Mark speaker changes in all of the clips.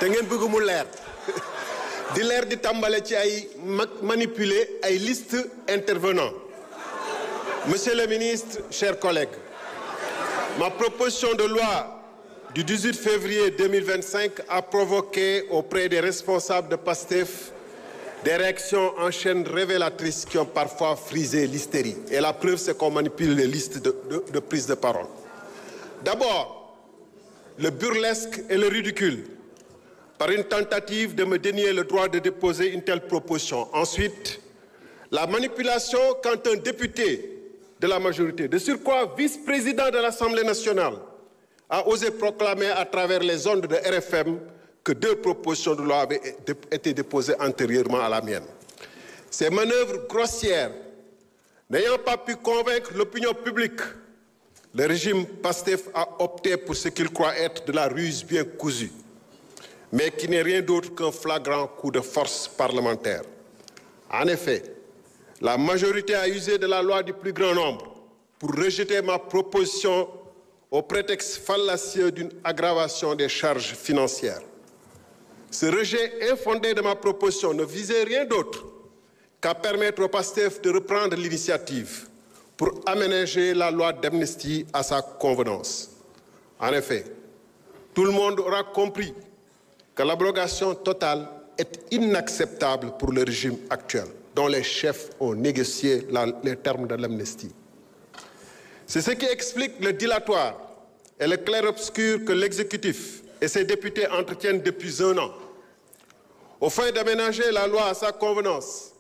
Speaker 1: te ngeen bëgg mu leer di leer di tàmbale ci ay manipuler ay liste intervenants. Monsieur le ministre, chers collègues, ma proposition de loi du 18 février 2025 a provoqué auprès des responsables de PASTEF des réactions en chaîne révélatrices qui ont parfois frisé l'hystérie. Et la preuve, c'est qu'on manipule les listes de prise de parole. D'abord, le burlesque et le ridicule, par une tentative de me dénier le droit de déposer une telle proposition. Ensuite, la manipulation quand un député de la majorité, de surcroît vice-président de l'Assemblée nationale, a osé proclamer à travers les ondes de RFM que 2 propositions de loi avaient été déposées antérieurement à la mienne. Ces manœuvres grossières, n'ayant pas pu convaincre l'opinion publique, le régime PASTEF a opté pour ce qu'il croit être de la ruse bien cousue, mais qui n'est rien d'autre qu'un flagrant coup de force parlementaire. En effet, la majorité a usé de la loi du plus grand nombre pour rejeter ma proposition au prétexte fallacieux d'une aggravation des charges financières. Ce rejet infondé de ma proposition ne visait rien d'autre qu'à permettre au PASTEF de reprendre l'initiative pour aménager la loi d'amnistie à sa convenance. En effet, tout le monde aura compris que l'abrogation totale est inacceptable pour le régime actuel, dont les chefs ont négocié les termes de l'amnistie. C'est ce qui explique le dilatoire et le clair-obscur que l'exécutif et ses députés entretiennent depuis 1 an. Au fin d'aménager la loi à sa convenance,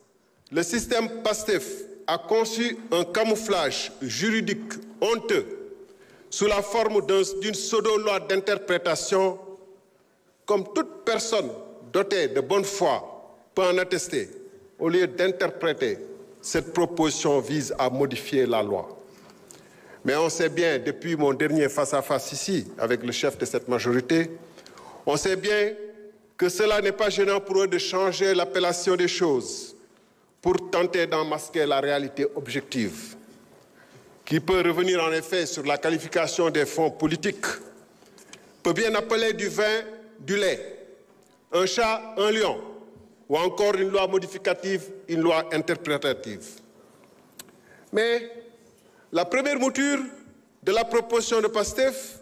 Speaker 1: le système PASTEF a conçu un camouflage juridique honteux sous la forme d'une pseudo-loi d'interprétation, comme toute personne dotée de bonne foi peut en attester. Au lieu d'interpréter, cette proposition vise à modifier la loi. Mais on sait bien, depuis mon dernier face-à-face ici, avec le chef de cette majorité, on sait bien que cela n'est pas gênant pour eux de changer l'appellation des choses pour tenter d'en masquer la réalité objective, qui peut revenir en effet sur la qualification des fonds politiques, peut bien appeler du vin, du lait, un chat, un lion, ou encore une loi modificative, une loi interprétative. Mais la première mouture de la proposition de PASTEF,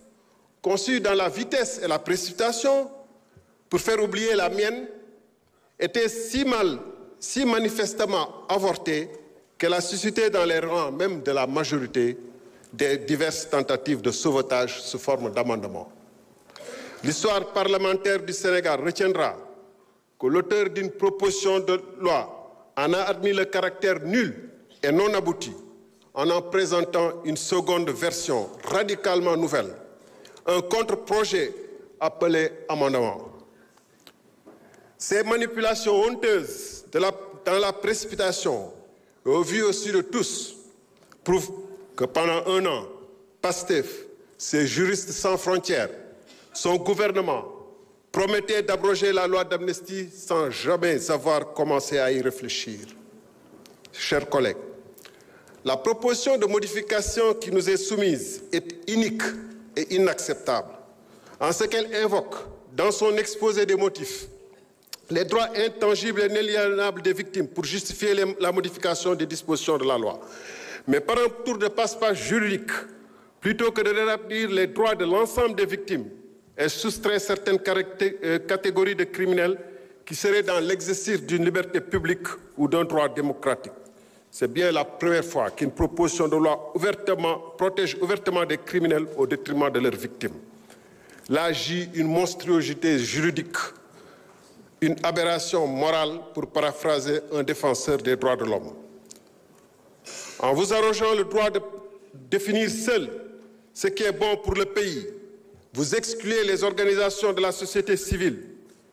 Speaker 1: conçue dans la vitesse et la précipitation pour faire oublier la mienne, était si manifestement avortée qu'elle a suscité dans les rangs même de la majorité des diverses tentatives de sauvetage sous forme d'amendement. L'histoire parlementaire du Sénégal retiendra que l'auteur d'une proposition de loi en a admis le caractère nul et non abouti en présentant une seconde version radicalement nouvelle, un contre-projet appelé amendement. Ces manipulations honteuses dans la précipitation, au vu aussi de tous, prouvent que pendant 1 an, PASTEF, ses juristes sans frontières, son gouvernement promettait d'abroger la loi d'amnistie sans jamais avoir commencé à y réfléchir. Chers collègues, la proposition de modification qui nous est soumise est inique et inacceptable, en ce qu'elle invoque, dans son exposé des motifs, les droits intangibles et inaliénables des victimes pour justifier la modification des dispositions de la loi. Mais par un tour de passe-passe juridique, plutôt que de rétablir les droits de l'ensemble des victimes, elle soustrait certaines catégories de criminels qui seraient dans l'exercice d'une liberté publique ou d'un droit démocratique. C'est bien la première fois qu'une proposition de loi protège ouvertement des criminels au détriment de leurs victimes. Là agit une monstruosité juridique, une aberration morale, pour paraphraser un défenseur des droits de l'homme. En vous arrogeant le droit de définir seul ce qui est bon pour le pays, vous excluez les organisations de la société civile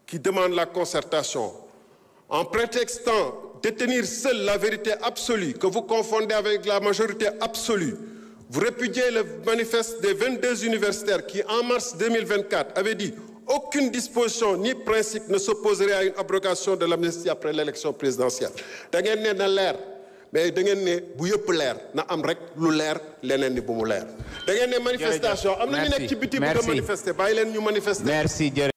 Speaker 1: qui demandent la concertation. En prétextant détenir seule la vérité absolue, que vous confondez avec la majorité absolue, vous répudiez le manifeste des 22 universitaires qui, en mars 2024, avaient dit aucune disposition ni principe ne s'opposerait à une abrogation de l'amnistie après l'élection présidentielle. Da ngeen ne na leer, mais da ngeen ne bu yëpp leer na am rek lu leer leneen ni bu mu leer. Da ngeen ne manifestation am na ñu nekk ci biti bu ko manifester bàyyi leen ñu manifester.